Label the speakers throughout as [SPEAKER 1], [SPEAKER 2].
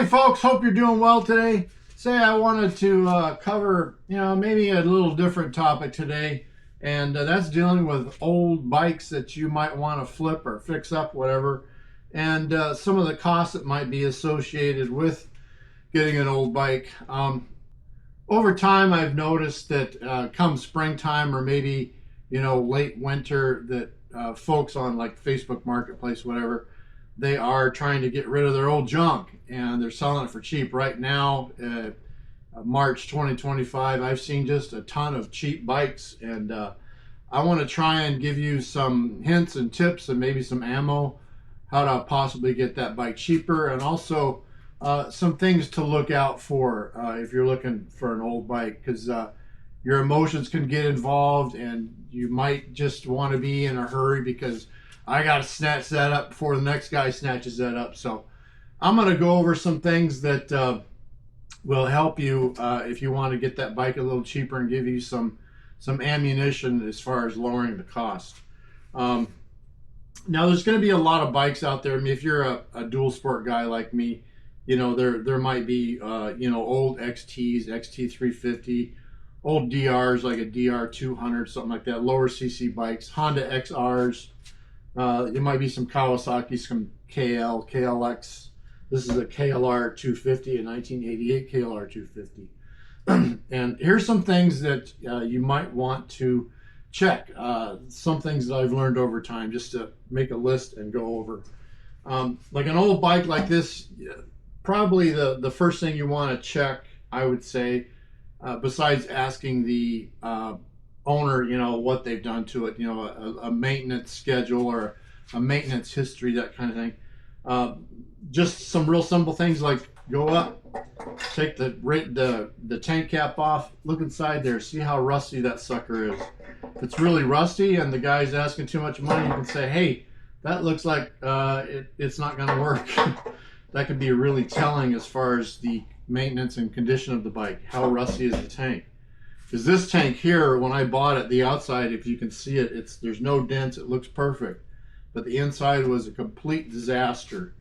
[SPEAKER 1] folks, hope you're doing well today. Say I wanted to cover, maybe a little different topic today, and that's dealing with old bikes that you might want to flip or fix up, whatever, and some of the costs that might be associated with getting an old bike. Over time, I've noticed that come springtime or maybe, late winter, that folks on like Facebook Marketplace, whatever, they are trying to get rid of their old junk and they're selling it for cheap. Right now, March 2025, I've seen just a ton of cheap bikes, and I want to try and give you some hints and tips and maybe some ammo how to possibly get that bike cheaper, and also some things to look out for if you're looking for an old bike, because your emotions can get involved and you might just want to be in a hurry because I got to snatch that up before the next guy snatches that up. So I'm going to go over some things that will help you if you want to get that bike a little cheaper and give you some ammunition as far as lowering the cost. Now, there's going to be a lot of bikes out there. I mean, if you're a dual sport guy like me, there might be old XTs, XT350, old DRs like a DR200, something like that, lower CC bikes, Honda XRs. There might be some Kawasaki, some KLX. This is a KLR 250, a 1988 KLR 250. And here's some things that you might want to check. Some things that I've learned over time, just to make a list and go over. Like an old bike like this, probably the first thing you want to check, I would say, besides asking the owner, what they've done to it, a maintenance schedule or a maintenance history, that kind of thing. Just some real simple things like go up, take the tank cap off, look inside there, see how rusty that sucker is. If it's really rusty and the guy's asking too much money, you can say, hey, that looks like it's not going to work. That could be really telling as far as the maintenance and condition of the bike. How rusty is the tank? Because this tank here, when I bought it, the outside, if you can see it, there's no dents, it looks perfect. But the inside was a complete disaster.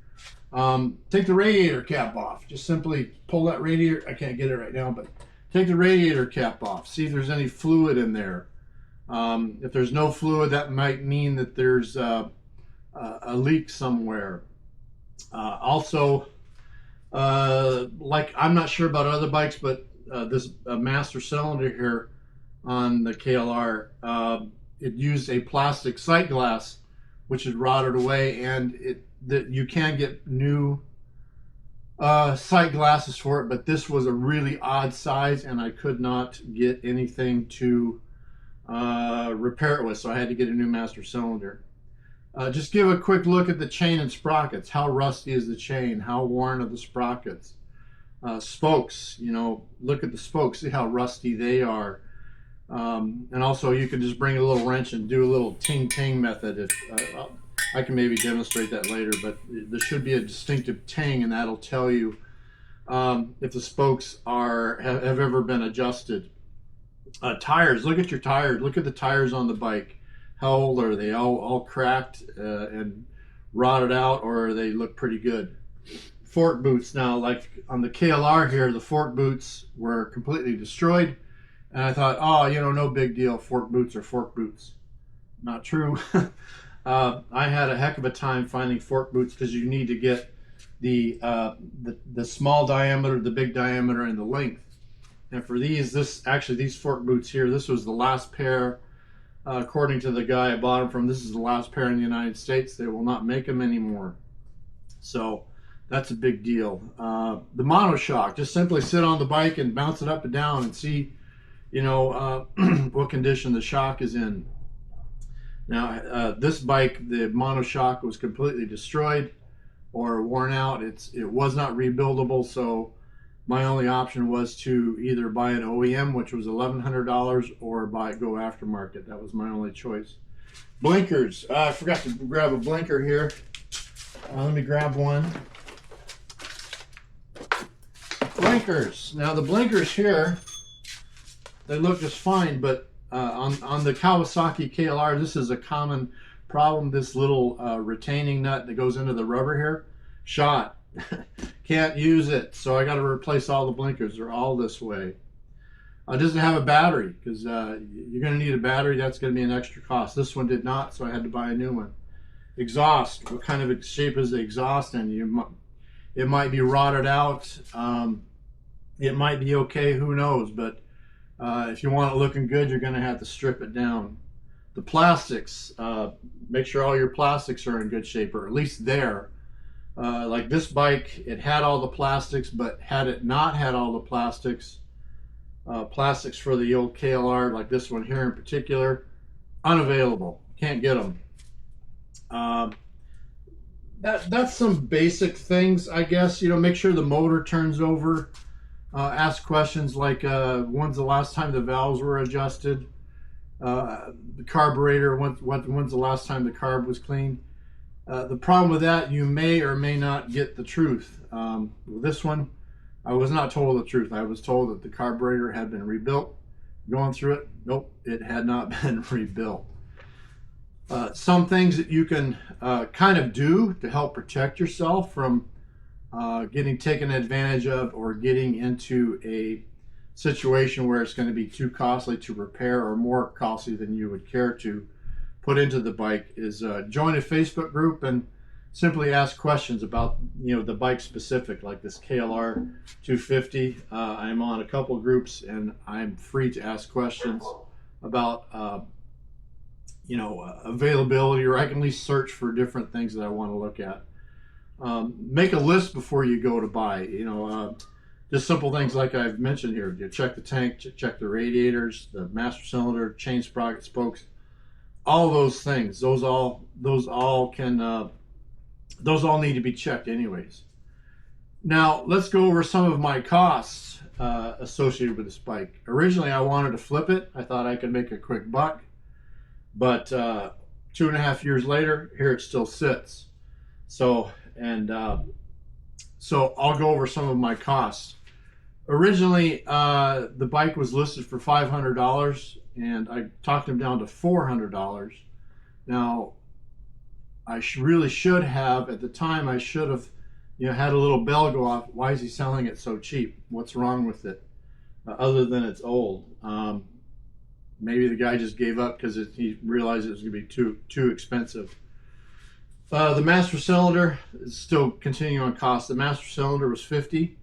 [SPEAKER 1] Take the radiator cap off. Just simply pull that radiator, I can't get it right now, but take the radiator cap off. See if there's any fluid in there. If there's no fluid, that might mean that there's a leak somewhere. Also, like, I'm not sure about other bikes, but this master cylinder here on the KLR, it used a plastic sight glass which had rotted away, and you can get new sight glasses for it, but this was a really odd size and I could not get anything to repair it with, so I had to get a new master cylinder. Just give a quick look at the chain and sprockets. How rusty is the chain? How worn are the sprockets? Spokes, look at the spokes, see how rusty they are. And also you can just bring a little wrench and do a little ting-ting method. If I can maybe demonstrate that later, but there should be a distinctive ting, and that'll tell you if the spokes have ever been adjusted. Tires, look at your tires. Look at the tires on the bike. How old are they? All cracked and rotted out, or they look pretty good? Fork boots. Now, like on the KLR here, the fork boots were completely destroyed, and I thought, oh, no big deal. Fork boots are fork boots. Not true. I had a heck of a time finding fork boots because you need to get the small diameter, the big diameter, and the length. And for these fork boots here, this was the last pair. According to the guy I bought them from, this is the last pair in the United States. They will not make them anymore. So that's a big deal. The monoshock, just simply sit on the bike and bounce it up and down and see, what condition the shock is in. Now, this bike, the monoshock was completely destroyed or worn out. It was not rebuildable, so my only option was to either buy an OEM, which was $1,100, or go aftermarket. That was my only choice. Blinkers. I forgot to grab a blinker here. Let me grab one. Blinkers. Now the blinkers here, they look just fine, but on the Kawasaki KLR, this is a common problem. This little retaining nut that goes into the rubber here, shot. Can't use it, so I got to replace all the blinkers. They're all this way. Doesn't have a battery, because you're going to need a battery. That's going to be an extra cost. This one did not, so I had to buy a new one. Exhaust. What kind of shape is the exhaust in? It might be rotted out. It might be okay. Who knows? But if you want it looking good, you're going to have to strip it down. The plastics. Make sure all your plastics are in good shape, or at least there. Like this bike, it had all the plastics, but had it not had all the plastics, plastics for the old KLR, like this one here in particular, unavailable. Can't get them. That's some basic things, I guess. You know, make sure the motor turns over. Ask questions like, when's the last time the valves were adjusted? The carburetor, when's the last time the carb was cleaned? The problem with that, you may or may not get the truth. With this one, I was not told the truth. I was told that the carburetor had been rebuilt. Going through it, nope, it had not been rebuilt. Some things that you can kind of do to help protect yourself from getting taken advantage of, or getting into a situation where it's going to be too costly to repair, or more costly than you would care to put into the bike, is join a Facebook group and simply ask questions about, you know, the bike specific, like this KLR 250. I'm on a couple groups, and I'm free to ask questions about you know, availability, or I can at least search for different things that I want to look at. Make a list before you go to buy. You know, just simple things like I've mentioned here. You check the tank, check the radiators, the master cylinder, chain sprocket, spokes, all those things. Those all need to be checked anyways. Now let's go over some of my costs associated with this bike. Originally, I wanted to flip it. I thought I could make a quick buck. But 2.5 years later, here it still sits. So I'll go over some of my costs. Originally, the bike was listed for $500, and I talked him down to $400. Now, I really should have, at the time, I should have, you know, had a little bell go off. Why is he selling it so cheap? What's wrong with it? Other than it's old. Maybe the guy just gave up because he realized it was going to be too expensive. The master cylinder is still continuing on cost. The master cylinder was $50.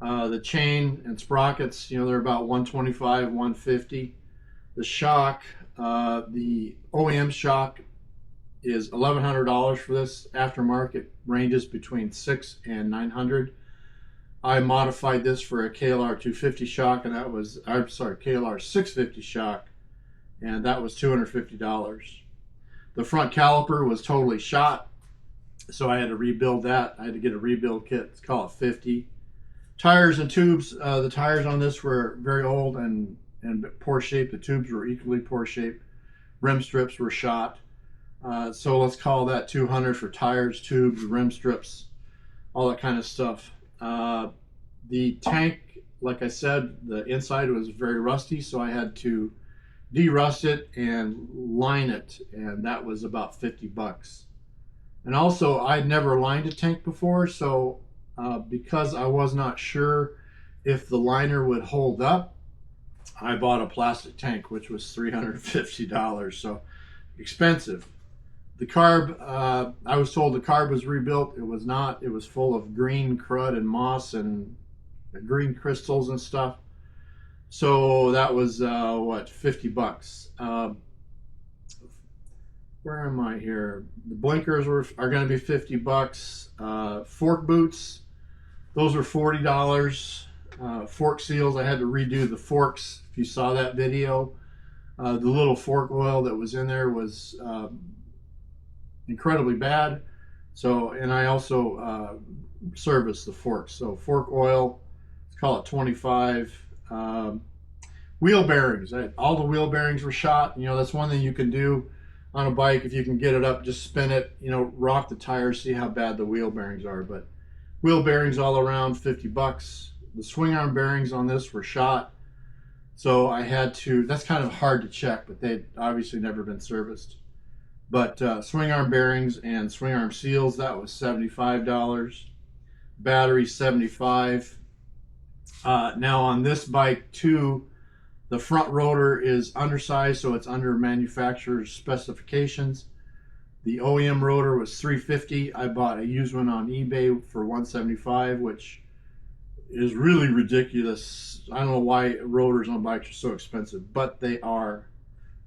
[SPEAKER 1] The chain and sprockets, you know, they're about $125, $150. The shock, the OEM shock, is $1,100 for this. Aftermarket ranges between $600 and $900. I modified this for a KLR 250 shock, and that was, I'm sorry, KLR 650 shock, and that was $250. The front caliper was totally shot, so I had to rebuild that. I had to get a rebuild kit. Let's call it $50. Tires and tubes. The tires on this were very old and poor shape. The tubes were equally poor shape. Rim strips were shot. So let's call that $200 for tires, tubes, rim strips, all that kind of stuff. The tank, like I said, the inside was very rusty, so I had to de-rust it and line it, and that was about $50. And also, I'd never lined a tank before, so because I was not sure if the liner would hold up, I bought a plastic tank, which was $350, so expensive. The carb, I was told the carb was rebuilt. It was not. It was full of green crud and moss and green crystals and stuff. So that was what, $50. Where am I here? The blinkers are going to be $50. Fork boots, those were $40. Fork seals, I had to redo the forks. If you saw that video, the little fork oil that was in there was incredibly bad. So, and I also serviced the forks. So fork oil, let's call it 25. Wheel bearings, all the wheel bearings were shot. You know, that's one thing you can do on a bike. If you can get it up, just spin it, you know, rock the tires, see how bad the wheel bearings are. But wheel bearings all around, $50. The swing arm bearings on this were shot. So I had to, that's kind of hard to check, but they'd obviously never been serviced. But swing arm bearings and swing arm seals, that was $75. battery 75. Now on this bike too, the front rotor is undersized, so it's under manufacturer's specifications. The OEM rotor was $350. I bought a used one on eBay for $175, which is really ridiculous. I don't know why rotors on bikes are so expensive, but they are.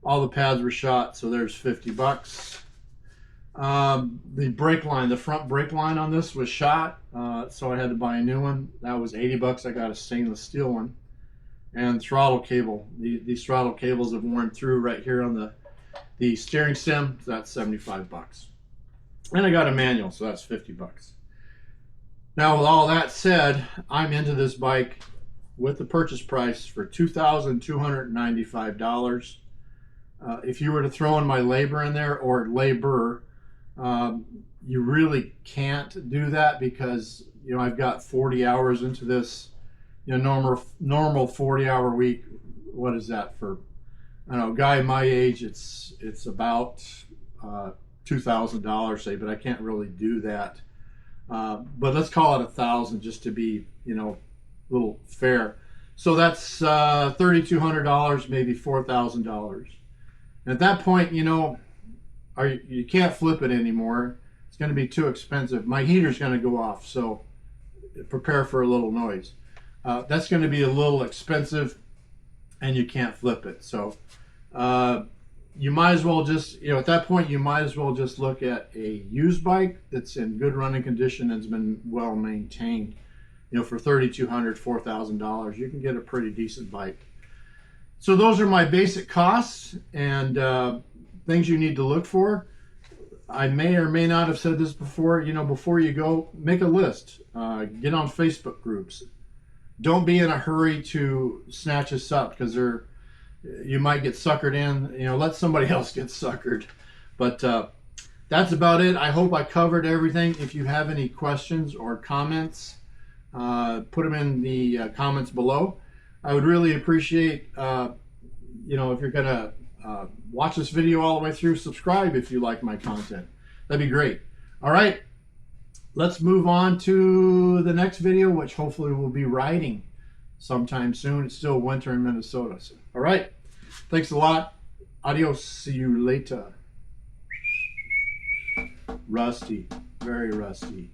[SPEAKER 1] All the pads were shot, so there's $50. The brake line, the front brake line on this was shot, so I had to buy a new one. That was $80. I got a stainless steel one. And throttle cable. These throttle cables have worn through right here on the steering stem. So that's $75. And I got a manual, so that's $50. Now, with all that said, I'm into this bike with the purchase price for $2,295. If you were to throw in my labor in there, or labor, you really can't do that because, you know, I've got 40 hours into this. You know, normal 40-hour week. What is that for? I don't know, guy my age, it's about $2,000, say, but I can't really do that. But let's call it $1,000 just to be, you know, a little fair. So that's $3,200, maybe $4,000. At that point, you know, you can't flip it anymore. It's going to be too expensive. My heater's going to go off, so prepare for a little noise. That's going to be a little expensive, and you can't flip it. So you might as well just, you know, at that point, you might as well just look at a used bike that's in good running condition and has been well maintained. You know, for $3,200, $4,000, you can get a pretty decent bike. So those are my basic costs and things you need to look for. I may or may not have said this before. You know, before you go, make a list. Get on Facebook groups. Don't be in a hurry to snatch this up because you might get suckered in. You know, let somebody else get suckered. But that's about it. I hope I covered everything. If you have any questions or comments, put them in the comments below. I would really appreciate, you know, if you're going to watch this video all the way through, subscribe if you like my content. That'd be great. All right. Let's move on to the next video, which hopefully will be riding sometime soon. It's still winter in Minnesota. So, all right. Thanks a lot. Adios. See you later. Rusty. Very rusty.